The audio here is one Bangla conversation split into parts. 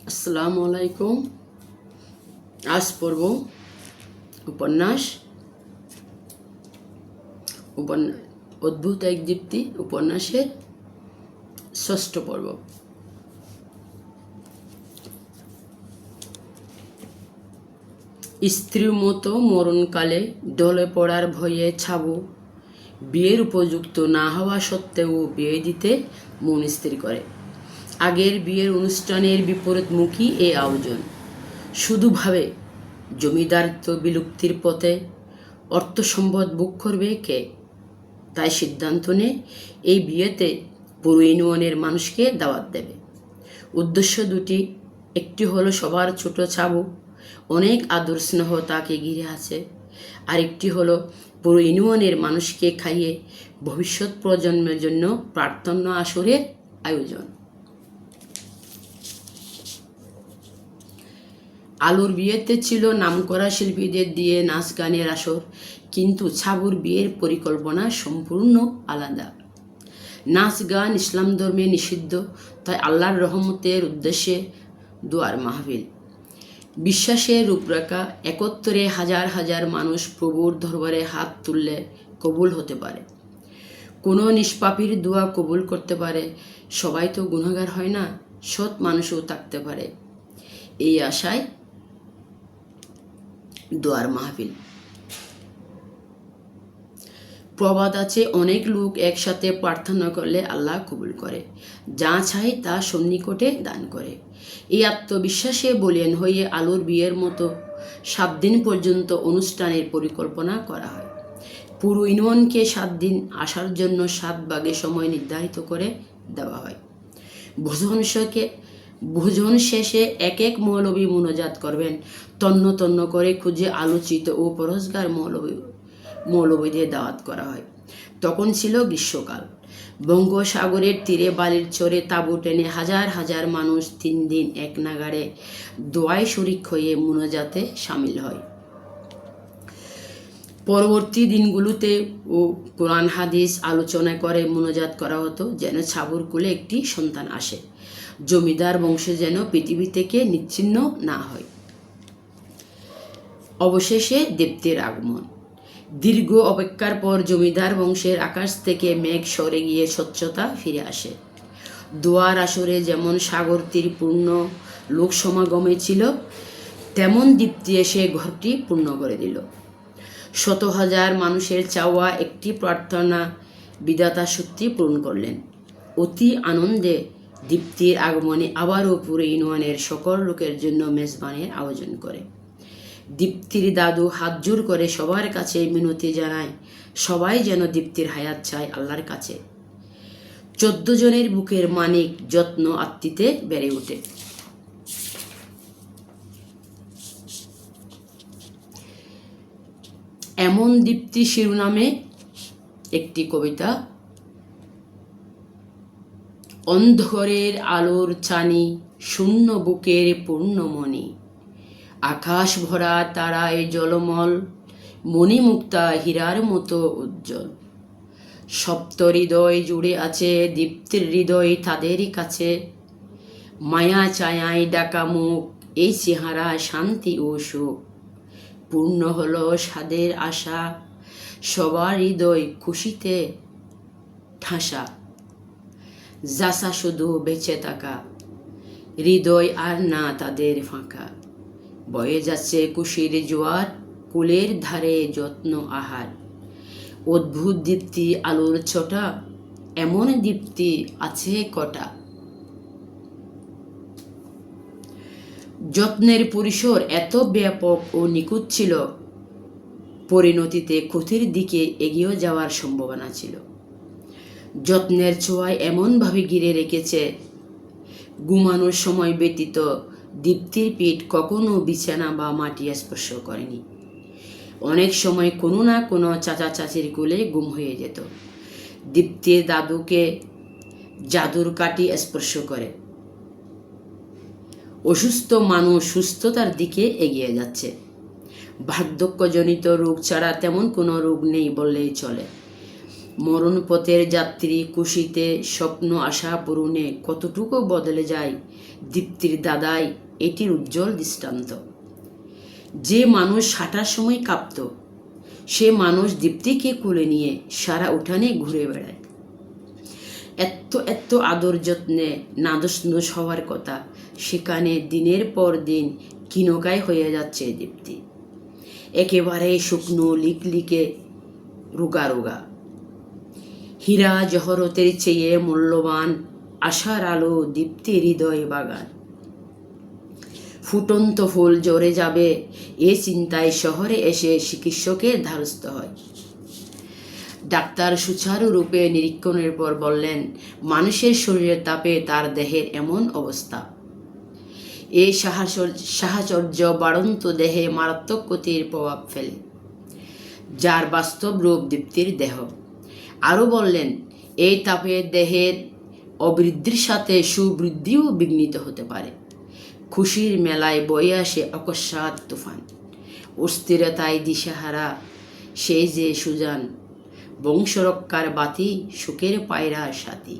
আসসালামু আলাইকুম। আজ পড়ব উপন্যাস অদ্ভুত এক দীপ্তি উপন্যাসের ষষ্ঠ পর্ব। স্ত্রীর মতো মরণকালে ঢলে পড়ার ভয়ে ছাবু বিয়ের উপযুক্ত না হওয়া সত্ত্বেও বিয়ে দিতে মন স্থির করে। আগের বিয়ের অনুষ্ঠানের বিপরীতমুখী এই আয়োজন। শুধু ভাবে জমিদারত্ব বিলুপ্তির পথে, অর্থ সম্পদ ভোগ করবে কে। তাই সিদ্ধান্ত নেয় এই বিয়েতে পুরো ইউনিয়নের মানুষকে দাওয়াত দেবে। উদ্দেশ্য দুটি, একটি হলো সবার ছোট ছাবু, অনেক আদর স্নেহ তাকে ঘিরে আছে, আর একটি হলো পুরো ইউনিয়নের মানুষকে খাইয়ে ভবিষ্যৎ প্রজন্মের জন্য প্রার্থনা আসরের আয়োজন। আলুর বিয়েতে ছিল নামকরা শিল্পীদের দিয়ে নাচ গানের আসর, কিন্তু ছাবুর বিয়ের পরিকল্পনা সম্পূর্ণ আলাদা। নাচ গান ইসলাম ধর্মে নিষিদ্ধ, তাই আল্লাহর রহমতের উদ্দেশ্যে দোয়ার মাহফিল। বিশ্বাসের রূপরেখা, একত্রে হাজার হাজার মানুষ প্রভুর দরবারে হাত তুললে কবুল হতে পারে। কোনো নিষ্পাপীর দোয়া কবুল করতে পারে। সবাই তো গুনাহগার হয় না, সৎ মানুষও থাকতে পারে। এই আশায় দোয়ার মাহফিল। প্রবাদ আছে, অনেক লোক একসাথে প্রার্থনা করলে আল্লাহ কবুল করে, যা চায় তা সন্নিকটে দান করে। এই আত্মবিশ্বাসে বলীয়ান হয়ে আলুর বিয়ের মতো 7 দিন পর্যন্ত অনুষ্ঠানের পরিকল্পনা করা হয়। পুরো ইউনিয়নকে 7 দিন আসার জন্য 7 ভাগে সময় নির্ধারিত করে দেওয়া হয়। ভোজন শেষে এক এক মৌলবী মুনাজাত করবেন। তন্ন তন্ন করে খুঁজে আলোচিত ও পরস্কার মৌলবীদের দাওয়াত করা হয়। তখন ছিল গ্রীষ্মকাল। বঙ্গোপসাগরের তীরে বালির চরে তাঁবু টেনে হাজার হাজার মানুষ 3 দিন এক নাগাড়ে দোয়ায় শরিক হয়ে মুনাজাতে সামিল হয়। পরবর্তী দিনগুলোতে ও কোরআন হাদিস আলোচনা করে মুনাজাত করা হতো, যেন ছাবুর কুলে একটি সন্তান আসে, জমিদার বংশ যেন পৃথিবী থেকে নিচ্ছিন্ন না হয়। অবশেষে দীপ্তির আগমন। দীর্ঘ অপেক্ষার পর জমিদার বংশের আকাশ থেকে মেঘ সরে গিয়ে স্বচ্ছতা ফিরে আসে। দোয়ার আসরে যেমন সাগর তীর পূর্ণ লোক সমাগমে ছিল, তেমন দীপ্তি এসে ঘরটি পূর্ণ করে দিল। শত হাজার মানুষের চাওয়া একটি প্রার্থনা বিধাতা সত্যি পূরণ করলেন। অতি আনন্দে দীপ্তির আগমনে আবারও পুরো ইউনিয়নের সকল লোকের জন্য মেজবানের আয়োজন করে। দীপ্তির দাদু হাত জোর করে সবার কাছে মিনতি জানায়, সবাই যেন দীপ্তির হায়াত চায় আল্লাহর কাছে। 14 জনের বুকের মানিক যত্ন আত্মিতে বেড়ে ওঠে। এমন দীপ্তি শিরোনামে একটি কবিতা। অন্ধকারের আলোর চানি, শূন্য বুকের পূর্ণমণি, আকাশ ভরা তারায় জলমল, মণিমুক্তা হীরার মতো উজ্জ্বল। সপ্ত হৃদয় জুড়ে আছে দীপ্তির হৃদয় তাদেরই কাছে, মায়া ছায়ায় ডাকা মুখ, এই চেহারা শান্তি ও সুখ। পূর্ণ হলো সাদের আশা, সবার হৃদয় খুশিতে ঠাসা। যাসা শুধু বেঁচে থাকা, হৃদয় আর না তাদের ফাঁকা। বয়ে যাচ্ছে খুশির জোয়ার, কুলের ধারে যত্ন আহার। অদ্ভুত দীপ্তি আলোর ছোটা, এমন দীপ্তি আছে কটা। যত্নের পরিসর এত ব্যাপক ও নিখুঁত ছিল, পরিণতিতে ক্ষতির দিকে এগিয়ে যাওয়ার সম্ভাবনা ছিল। যত্নের ছোঁয়ায় এমনভাবে ঘিরে রেখেছে, ঘুমানোর সময় ব্যতীত দীপ্তির পিঠ কখনো বিছানা বা মাটি স্পর্শ করেনি। অনেক সময় কোনো না কোনো চাচা চাচির কোলে গুম হয়ে যেত। দীপ্তির দাদুকে জাদুর কাঠি স্পর্শ করে। অসুস্থ মানুষ সুস্থতার দিকে এগিয়ে যাচ্ছে। বার্ধক্যজনিত রোগ ছাড়া তেমন কোনো রোগ নেই বললেই চলে। মরণ পথের যাত্রী খুশিতে স্বপ্ন আশা পূরণে কতটুকু বদলে যায় দীপ্তির দাদাই এটির উজ্জ্বল দৃষ্টান্ত। যে মানুষ হাঁটার সময় কাঁপত, সে মানুষ দীপ্তিকে কোলে নিয়ে সারা উঠানে ঘুরে বেড়ায়। এত আদর যত্নে নাদোষ নুদোষ হওয়ার কথা, সেখানে দিনের পর দিন কিনকায় হয়ে যাচ্ছে দীপ্তি। একেবারে শুকনো লিকলিকে রোগা রোগা। হীরা জহরতের চেয়ে মূল্যবান আশার আলো দীপ্তি হৃদয় বাগান। ফুটন্ত ফুল ঝরে যাবে এ চিন্তায় শহরে এসে চিকিৎসকের দ্বারস্থ হয়। ডাক্তার সুচারুরূপে নিরীক্ষণের পর বললেন, মানুষের শরীরের তাপে তার দেহের এমন অবস্থা। এই সাহচর্য বাড়ন্ত দেহে মারাত্মক ক্ষতির প্রভাব ফেলে, যার বাস্তব রূপ দীপ্তির দেহ। আরও বললেন, এই তাপে দেহের অবৃদ্ধির সাথে সুবৃদ্ধিও বিঘ্নিত হতে পারে। খুশির মেলায় বয়ে আসে অকস্মাৎ তুফান, অস্থিরতায় দিশাহারা সেই যে সুজান, বংশরক্ষার বাতি সুখের পায়রা সাথী।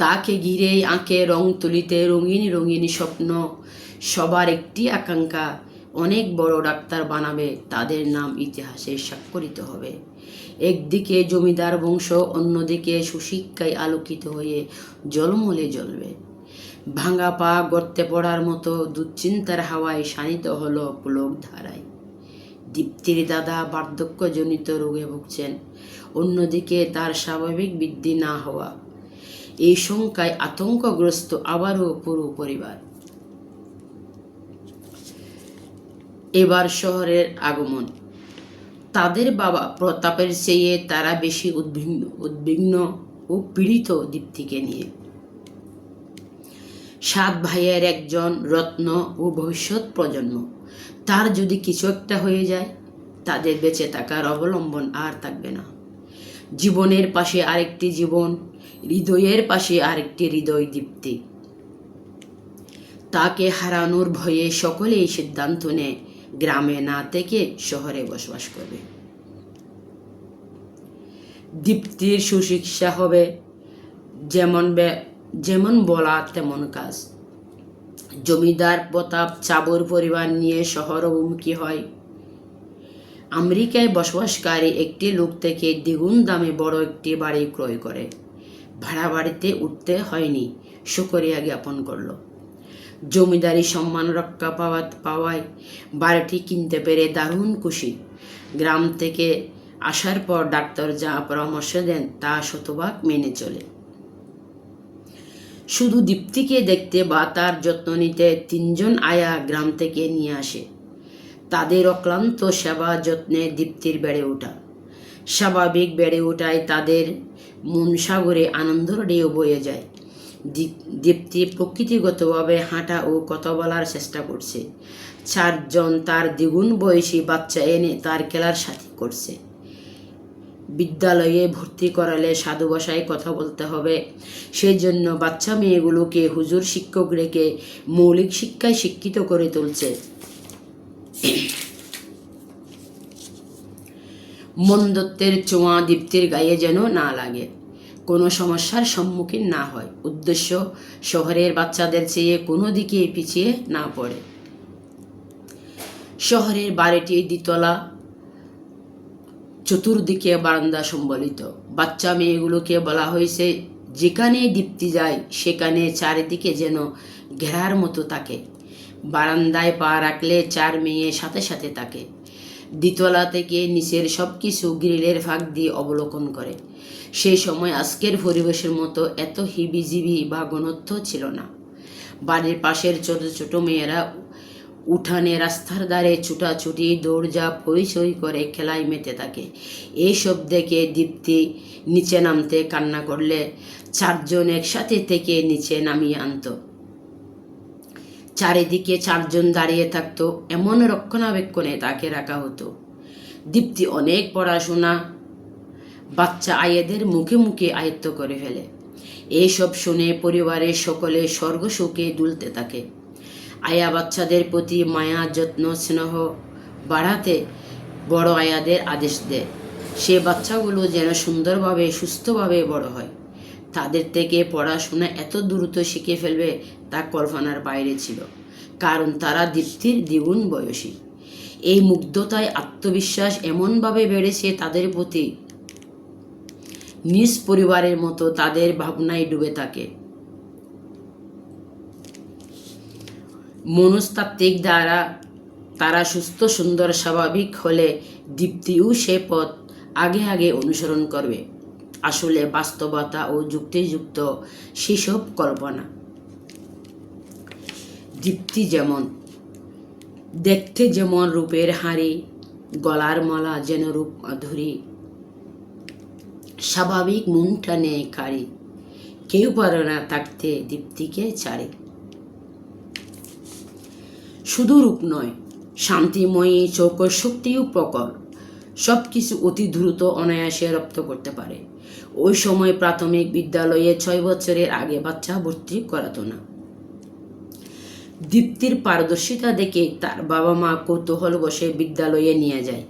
তাকে ঘিরেই আঁকে রং তুলিতে রঙিন রঙিন স্বপ্ন, সবার একটি আকাঙ্ক্ষা, অনেক বড় ডাক্তার বানাবে, তাদের নাম ইতিহাসে স্বাক্ষরিত হবে। একদিকে জমিদার বংশ, অন্যদিকে সুশিক্ষায় আলোকিত হয়ে জলমলে জ্বলবে। ভাঙা পা গর্তে পড়ার মতো দুশ্চিন্তার হাওয়ায় শানিত হলো পুলক ধারায়। দীপ্তির দাদা বার্ধক্যজনিত রোগে ভুগছেন, অন্যদিকে তার স্বাভাবিক বৃদ্ধি না হওয়া, এই শঙ্কায় আতঙ্কগ্রস্ত আবারও পুরো পরিবার। এবার শহরের আগমন। তাদের বাবা প্রতাপের চেয়ে তারা বেশি উদ্বিগ্ন ও পীড়িত দীপ্তিকে নিয়ে। 7 ভাইয়ের একজন রত্ন ও ভবিষ্যৎ প্রজন্ম, তার যদি কিছু একটা হয়ে যায়, তাদের বেঁচে থাকার অবলম্বন আর থাকবে না। জীবনের পাশে আরেকটি জীবন, হৃদয়ের পাশে আরেকটি হৃদয় দীপ্তি। তাকে হারানোর ভয়ে সকলেই সিদ্ধান্ত নেয় গ্রামে না থেকে শহরে বসবাস করবে। দীপ্তির সুচিকিৎসা হবে, যেমন বলা তেমন কাজ। জমিদার প্রতাপ চাবুর পরিবার নিয়ে শহর অভিমুখী হয়। আমেরিকায় বসবাসকারী একটি লোক থেকে দ্বিগুণ দামে বড় একটি বাড়ি ক্রয় করে ভাড়া বাড়িতে উঠতে হয়নি, শুকরিয়া জ্ঞাপন করল। জমিদারি সম্মান রক্ষা পাওয়ায় বাড়িটি কিনতে পেরে দারুণ খুশি। গ্রাম থেকে আসার পর ডাক্তার যা পরামর্শ দেন তা শতভাগ মেনে চলে। শুধু দীপ্তিকে দেখতে বা তার যত্ন নিতে 3 জন আয়া গ্রাম থেকে নিয়ে আসে। তাদের অক্লান্ত সেবা যত্নে দীপ্তির বেড়ে ওঠা। স্বাভাবিক বেড়ে ওঠায় তাদের মন সাগরে আনন্দের ঢেউ বয়ে যায়। দীপ্তি প্রকৃতিগতভাবে হাঁটা ও কথা বলার চেষ্টা করছে। 4 জন তার দ্বিগুণ বয়সী বাচ্চা এনে তার খেলার সাথী করছে। বিদ্যালয়ে ভর্তি করালে সাধু ভাষায় কথা বলতে হবে, সেই জন্য বাচ্চা মেয়েগুলোকে হুজুর শিক্ষক রেখে মৌলিক শিক্ষায় শিক্ষিত করে তুলছে। মন্দত্বের ছোঁয়া দীপ্তির গায়ে যেন না লাগে, কোনো সমস্যার সম্মুখীন না হয়। উদ্দেশ্য শহরের বাচ্চাদের চেয়ে কোনো দিকে পিছিয়ে না পড়ে। শহরের বাড়িটি দ্বিতলা, চতুর্দিকে বারান্দা সম্বলিত। বাচ্চা মেয়েগুলোকে বলা হয়েছে যেখানে দীপ্তি যায় সেখানে চারিদিকে যেন ঘেরার মতো থাকে। বারান্দায় পা রাখলে 4 মেয়ে সাথে সাথে থাকে। দ্বিতলা থেকে নিচের সব কিছু গ্রিলের ফাঁক দিয়ে অবলোকন করে। সেই সময় আজকের পরিবেশের মতো এত হিবিজিবি বা ঘনত্ব ছিল না। বাড়ির পাশের ছোট ছোট মেয়েরা উঠানে রাস্তার ধারে ছুটাছুটি দৌড়ঝাঁপ হইচই করে খেলায় মেতে থাকে। এইসব দেখে দীপ্তি নিচে নামতে কান্না করলে 4 জন একসাথে থেকে নিচে নামিয়ে আনত। চারিদিকে 4 জন দাঁড়িয়ে থাকতো, এমন রক্ষণাবেক্ষণে তাকে রাখা হতো। দীপ্তি অনেক পড়াশোনা বাচ্চা আয়েদের মুখে মুখে আয়ত্ত করে ফেলে। এইসব শুনে পরিবারের সকলে স্বর্গসুখে দুলতে থাকে। আয়া বাচ্চাদের প্রতি মায়া যত্ন স্নেহ বাড়াতে বড় আয়াদের আদেশ দেয়, সে বাচ্চাগুলো যেন সুন্দরভাবে সুস্থভাবে বড় হয়। তাদের থেকে পড়াশোনা এত দ্রুত শিখে ফেলবে তা কল্পনার বাইরে ছিল, কারণ তারা দীপ্তির দ্বিগুণ বয়সী। এই মুগ্ধতায় আত্মবিশ্বাস এমনভাবে বেড়েছে তাদের প্রতি, নিজ পরিবারের মতো তাদের ভাবনায় ডুবে থাকে। মনস্তাত্ত্বিক দ্বারা তারা সুস্থ, সুন্দর, স্বাভাবিক হলে দীপ্তিও সে পথ আগে আগে অনুসরণ করবে। আসলে বাস্তবতা ও যুক্তিযুক্ত সেসব কল্পনা। দীপ্তি যেমন দেখতে, যেমন রূপের হাঁড়ি, গলার মালা যেন রূপ মাধুরী, স্বাভাবিক মন টানে কারি, কেউ পারে না থাকতে দীপ্তিকে ছাড়ে। শুধু রূপ নয়, শান্তিময়ী চোখ শক্তিও প্রকর, সব কিছু অতি দ্রুত অনায়াসে রপ্ত করতে পারে। ওই সময় প্রাথমিক বিদ্যালয়ে 6 বছরের আগে বাচ্চা ভর্তি করাতো না। দীপ্তির পারদর্শিতা দেখে তার বাবা মা কৌতূহল বসে বিদ্যালয়ে নিয়ে যায়।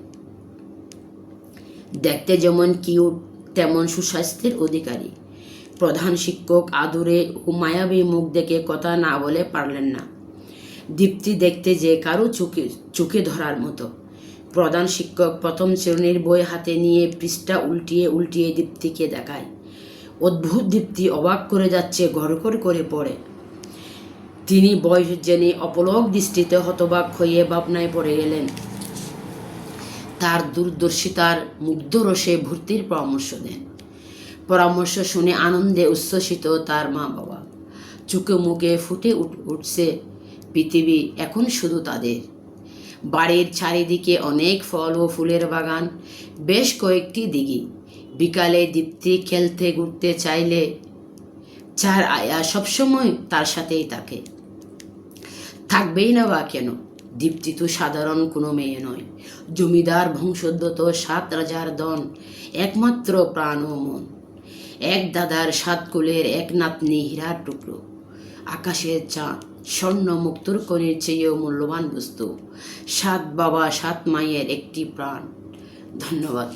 দেখতে যেমন কিউট, তেমন সুস্বাস্থ্যের অধিকারী। প্রধান শিক্ষক আদুরে ও মায়াবী মুখ দেখে কথা না বলে পারলেন না। দীপ্তি দেখতে যে কারো চোখে ধরার মতো। প্রধান শিক্ষক প্রথম শ্রেণীর বই হাতে নিয়ে পৃষ্ঠা উল্টিয়ে উল্টিয়ে দীপ্তিকে দেখায়। অদ্ভুত, দীপ্তি অবাক করে যাচ্ছে, গড়গড় করে পড়ে। তিনি বয়স জেনে অপলক দৃষ্টিতে হতবাক হয়ে ভাবনায় পড়ে গেলেন। তার দূরদর্শিতার মুগ্ধ রসে ভর্তির পরামর্শ দেন। পরামর্শ শুনে আনন্দে উচ্ছ্বসিত তার মা বাবা। চোখে মুখে ফুটে উঠছে পৃথিবী এখন শুধু তাদের। বাড়ির চারিদিকে অনেক ফল ও ফুলের বাগান, বেশ কয়েকটি দিঘি। বিকালে দীপ্তি খেলতে ঘুরতে চাইলে চার আয়া সবসময় তার সাথেই থাকবেই না বা কেন? দীপ্তি তো সাধারণ কোনো মেয়ে নয়, জমিদার বংশোদ্ভূত 7 রাজার ধন, একমাত্র প্রাণ ও মন। এক দাদার 7 কুলের এক নাতনি, হীরার টুকরো, আকাশের চাঁদ, স্বর্ণ মুক্তোর কণির চেয়েও মূল্যবান বস্তু। 7 বাবা 7 মায়ের একটি প্রাণ। ধন্যবাদ।